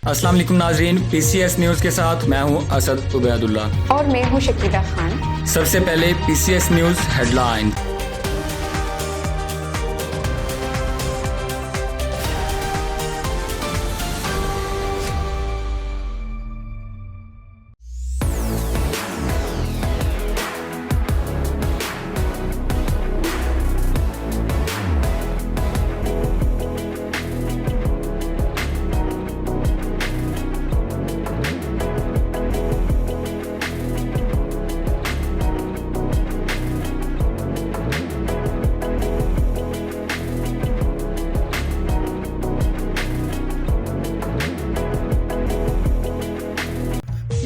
अस्सलाम वालेकुम नाजरीन, PCS न्यूज़ के साथ मैं हूं असद उबैदुल्ला और मैं हूं शकीला खान। सबसे पहले PCS news headline.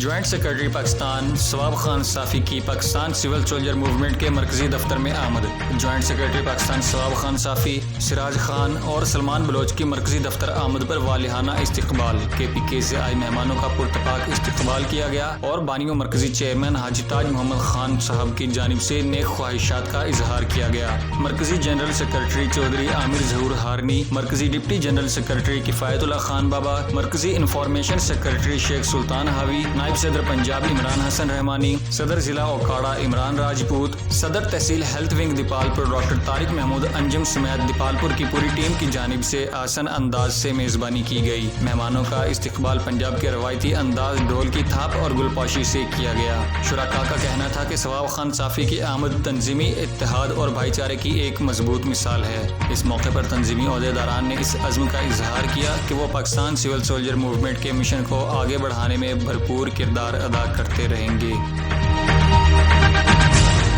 Joint secretary Pakistan सवाब खान साफ़ी की पाकिस्तान सिविल सोल्जर मूवमेंट के मरकजी दफ्तर में आमद। ज्वाइंट सेक्रेटरी पाकिस्तान सवाब खान साफ़ी, सिराज खान और सलमान बलोच की मरकजी दफ्तर आमद पर वालिहाना इस्तकबाल। KPK से आए मेहमानों का पुरतपाक इस्तकबाल किया गया और बानियों मरकजी चेयरमैन हाजी ताज मोहम्मद खान साहब की जानिब से नेक ख्वाहिशात का इजहार किया गया। मरकजी जनरल सेक्रेटरी चौधरी आमिर जहूर हारनी, मरकजी deputy general secretary Kifayatullah Khan बाबा, मरकजी इंफॉर्मेशन सेक्रेटरी शेख सुल्तान हावी, नायब सदर पंजाब इमरान हसन रहमानी, सदर जिला ओकाड़ा इमरान राजपूत, सदर तहसील health wing Dipalpur doctor Tariq Mahmood Anjum समेत दीपालपुर की पूरी टीम की जानिब से आसन अंदाज से मेज़बानी की गई। मेहमानों का इस्तकबाल पंजाब के रवायती अंदाज ढोल की थाप और गुलपाशी से किया गया। शुरका का कहना था कि सवाब खान साफ़ी की आमद तंजीमी इत्तेहाद और भाईचारे की एक मजबूत मिसाल है। इस मौके पर तंजीमी ओहदेदारान ने इस अज़्म का इजहार किया कि वो पाकिस्तान सिविल सोल्जर मूवमेंट के मिशन को आगे बढ़ाने में भरपूर किरदार अदा करते रहेंगे।